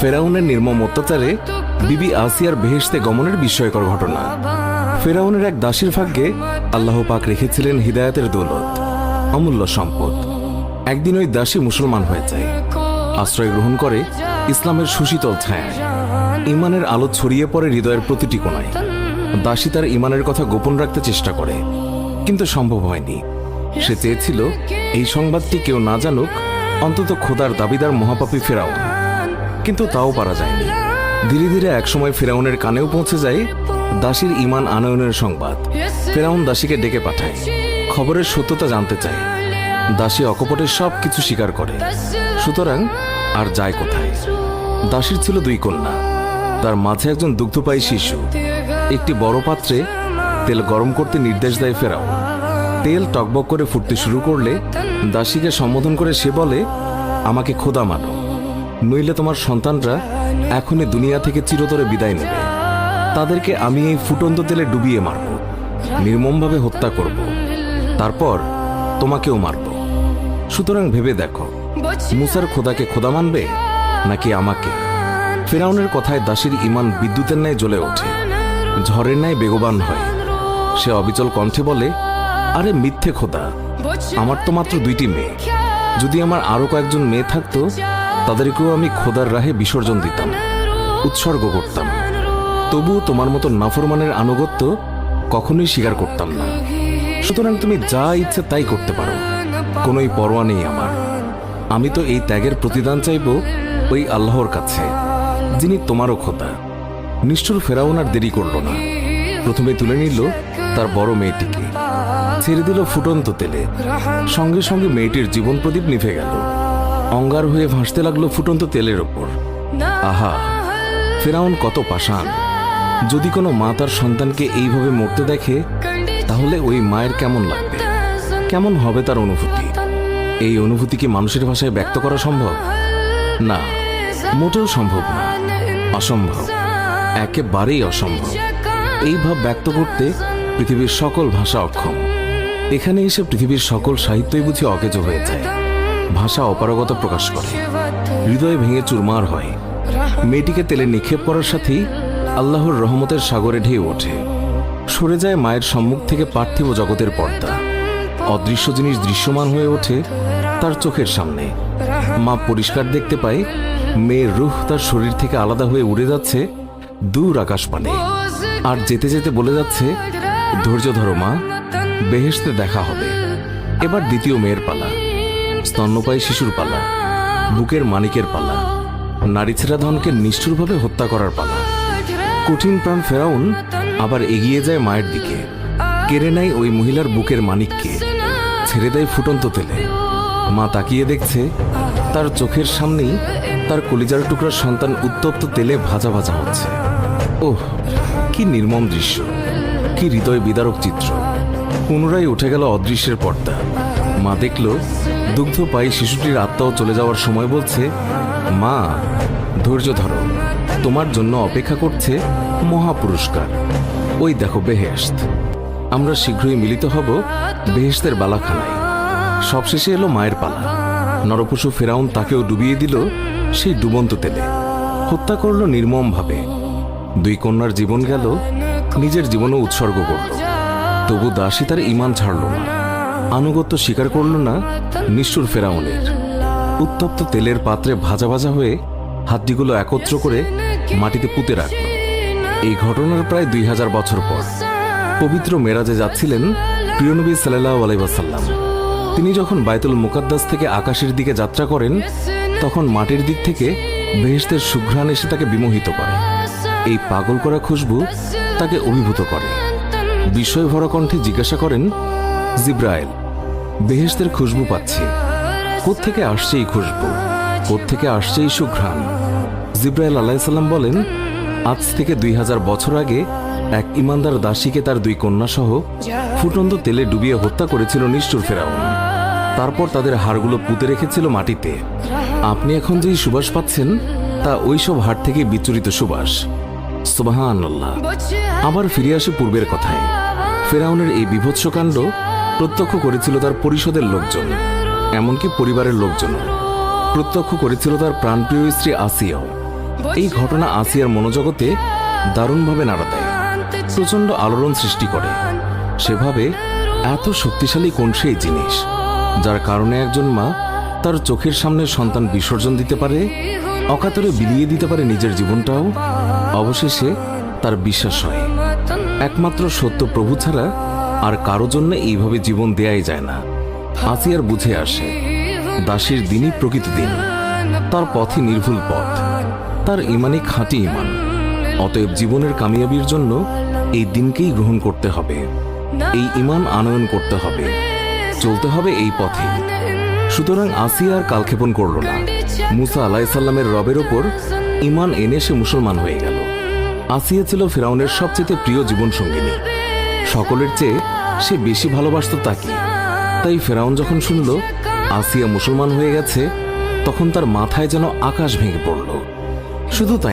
ফেরাউনের নির্মম অত্যাচারে বিবি আসিয়ার বেহেশতে গমনের বিস্ময়কর ঘটনা। ফেরাউনের এক দাসীর ভাগ্যে আল্লাহ পাক রেখেছিলেন হিদায়াতের দৌলত, অমূল্য সম্পদ। একদিন ওই দাসী মুসলমান হয়ে যায়, আশ্রয় গ্রহণ করে ইসলামের সুশীতল ছায়ায়। ইমানের আলো ছড়িয়ে পড়ে হৃদয়ের প্রতিটি কোণায়। দাসী তার ইমানের কথা গোপন রাখতে চেষ্টা করে, কিন্তু সম্ভব হয়নি। সে চেয়েছিল এই সংবাদটি কেউ না জানুক, অন্তত খোদার দাবিদার মহাপাপী ফেরাউন। কিন্তু তাও পারা যায়নি। ধীরে ধীরে একসময় ফেরাউনের কানেও পৌঁছে যায় দাসীর ইমান আনয়নের সংবাদ। ফেরাউন দাসীকে ডেকে পাঠায়, খবরের সত্যতা জানতে চায়। দাসী অকপটের সব কিছু স্বীকার করে। সুতরাং আর যায় কোথায়? দাসীর ছিল 2 কন্যা, তার মাঝে একজন দুগ্ধপায়ী শিশু। একটি বড় পাত্রে তেল গরম করতে নির্দেশ দেয় ফেরাউন। তেল টকবক করে ফুটতে শুরু করলে দাসীকে সম্বোধন করে সে বলে, আমাকে খোদা মানো, নইলে তোমার সন্তানরা এখনই দুনিয়া থেকে চিরতরে বিদায় নেবে। তাদেরকে আমি এই ফুটন্ত তেলে ডুবিয়ে মারব, নির্মমভাবে হত্যা করব, তারপর তোমাকেও মারব। সুতরাং ভেবে দেখো, মুসার খোদাকে খোদা মানবে নাকি আমাকে? ফেরাউনের কথায় দাসীর ইমান বিদ্যুতের ন্যায় জ্বলে ওঠে, ঝড়ের ন্যায় বেগবান হয়। সে অবিচল কণ্ঠে বলে, আরে মিথ্যে খোদা, আমার তো মাত্র 2টি মেয়ে। যদি আমার আরো কয়েকজন মেয়ে থাকতো, তাদেরকেও আমি খোদার রাহে বিসর্জন দিতাম, উৎসর্গ করতাম। তবুও তোমার মতো নাফরমানের আনুগত্য কখনোই স্বীকার করতাম না। সুতরাং তুমি যা ইচ্ছে তাই করতে পারো, কোনোই পরোয়া নেই আমার। আমি তো এই ত্যাগের প্রতিদান চাইব ওই আল্লাহর কাছে, যিনি তোমারও খোদা। নিষ্ঠুর ফেরাউন আর দেরি করল না। প্রথমে তুলে নিল তার বড় মেয়েটিকে, ছেড়ে দিল ফুটন্ত তেলে। সঙ্গে সঙ্গে মেয়েটির জীবন প্রদীপ নিভে গেল, অঙ্গার হয়ে ভাসতে লাগলো ফুটন্ত তেলের ওপর। আহা, ফেরাউন কত পাষাণ! যদি কোনো মা তার সন্তানকে এইভাবে মরতে দেখে, তাহলে ওই মায়ের কেমন লাগবে, কেমন হবে তার অনুভূতি? এই অনুভূতি কি মানুষের ভাষায় ব্যক্ত করা সম্ভব? না, মোটেও সম্ভব না, অসম্ভব, একেবারেই অসম্ভব। এই ভাব ব্যক্ত করতে পৃথিবীর সকল ভাষা অক্ষম। এখানে এসে পৃথিবীর সকল সাহিত্যই বুঝি অকেজো হয়ে যায়। ভাষা অপারগতা প্রকাশ করে, হৃদয় ভেঙে চুরমার হয়। মেয়েটিকে তেলে নিক্ষেপ করার সাথেই আল্লাহর রহমতের সাগরে ঢেউ ওঠে। সরে যায় মায়ের সম্মুখ থেকে পার্থিব জগতের পর্দা। অদৃশ্য জিনিস দৃশ্যমান হয়ে ওঠে তার চোখের সামনে। মা পরিষ্কার দেখতে পায় মেয়ের রূহ তার শরীর থেকে আলাদা হয়ে উড়ে যাচ্ছে দূর আকাশপানে, আর যেতে যেতে বলে যাচ্ছে, ধৈর্য ধরো মা, বেহেশতে দেখা হবে। এবার দ্বিতীয় মেয়ের পালা, স্তন্যপায়ী শিশুর পালা, বুকের মানিকের পালা, নারী ছেঁড়া ধনকে নিষ্ঠুরভাবে হত্যা করার পালা। কঠিন প্রাণ ফেরাউন আবার এগিয়ে যায় মায়ের দিকে, কেড়ে নেয় ওই মহিলার বুকের মানিককে, ছেড়ে দেয় ফুটন্ত তেলে। মা তাকিয়ে দেখছে, তার চোখের সামনেই তার কলিজার টুকরার সন্তান উত্তপ্ত তেলে ভাজা ভাজা হচ্ছে। ওহ, কি নির্মম দৃশ্য, কি হৃদয় বিদারক চিত্র! পুনরায় উঠে গেল অদৃশ্যের পর্দা। মা দেখল দুগ্ধপায়ী শিশুটির আত্মাও চলে যাওয়ার সময় বলছে, মা, ধৈর্য ধরো, তোমার জন্য অপেক্ষা করছে মহাপুরস্কার। ওই দেখো বেহেশত। আমরা শীঘ্রই মিলিত হব বেহেশতের বালাখানায়। সবশেষে এলো মায়ের পালা। নরপশু ফেরাউন তাকেও ডুবিয়ে দিল সেই ডুবন্ত তেলে, হত্যা করল নির্মমভাবে। 2 কন্যার জীবন গেল, নিজের জীবনও উৎসর্গ করল। তবু দাসী তার ইমান ছাড়ল না, আনুগত্য স্বীকার করল না নিষ্ঠুর ফেরাউনের। উত্তপ্ত তেলের পাত্রে ভাজা ভাজা হয়ে হাড্ডিগুলো একত্র করে মাটিতে পুঁতে রাখল। এই ঘটনার প্রায় 2000 বছর পর পবিত্র মেরাজে যাচ্ছিলেন প্রিয় নবী সাল্লাল্লাহু আলাইহি ওয়াসাল্লাম। তিনি যখন বায়তুল মুকাদ্দাস থেকে আকাশের দিকে যাত্রা করেন, তখন মাটির দিক থেকে বেহেশতের সুঘ্রাণ এসে তাকে বিমোহিত করে। এই পাগল করা খুশবু তাকে অভিভূত করে। বিস্ময় ভরা কণ্ঠে জিজ্ঞাসা করেন, জিব্রাইল, বেহেশতের খুশবু পাচ্ছি, কোত্থেকে আসছে এই খুশবু, কোত্থেকে আসছে এই সুঘ্রাণ? জিব্রাইল আলাইহিস সালাম বলেন, আজ থেকে 2000 বছর আগে এক ইমানদার দাসীকে তার 2 কন্যা সহ ফুটন্ত তেলে ডুবিয়ে হত্যা করেছিল নিষ্ঠুর ফেরাউন। তারপর তাদের হাড়গুলো পুঁতে রেখেছিল মাটিতে। আপনি এখন যেই সুবাস পাচ্ছেন, তা ওইসব হাড় থেকে বিচ্ছুরিত সুবাস। সুবহানাল্লাহ। আবার ফিরে আসে পূর্বের কথায়। ফেরাউনের এই বিভৎস কাণ্ড প্রত্যক্ষ করেছিল তার পরিষদের লোকজন, এমনকি পরিবারের লোকজন। প্রত্যক্ষ করেছিল তার প্রাণপ্রিয় স্ত্রী আসিয়াও। এই ঘটনা আসিয়ার মনোজগতে দারুণভাবে নাড়া দেয়, প্রচণ্ড আলোড়ন সৃষ্টি করে। সেভাবে এত শক্তিশালী কোন সেই জিনিস যার কারণে একজন মা তার চোখের সামনে সন্তান বিসর্জন দিতে পারে, অকাতরে বিলিয়ে দিতে পারে নিজের জীবনটাও। অবশেষে তার বিশ্বাস হয় একমাত্র সত্য প্রভু ছাড়া আর কারো জন্য এইভাবে জীবন দেয়াই যায় না। আসিয়ার বুঝে আসে দাসীর দিনই প্রকৃত দিন, তার পথই নির্ভুল পথ, তার ইমানই খাঁটি ইমান। অতএব জীবনের কামিয়াবির জন্য এই দিনকেই গ্রহণ করতে হবে, এই ইমান আনয়ন করতে হবে, চলতে হবে এই পথে। সুতরাং আসিয়া আর কালক্ষেপণ করল না। মুসা আলাইসাল্লামের রবের ওপর ইমান এনে সে মুসলমান হয়ে গেল। আসিয়া ছিল ফেরাউনের সবচেয়ে প্রিয় জীবনসঙ্গিনী, সকলের চেয়ে সে বেশি ভালোবাসত তাকে। তাই ফেরাউন যখন শুনল আসিয়া মুসলমান হয়ে গেছে, তখন তার মাথায় যেন আকাশ ভেঙে পড়ল। শুধু তাই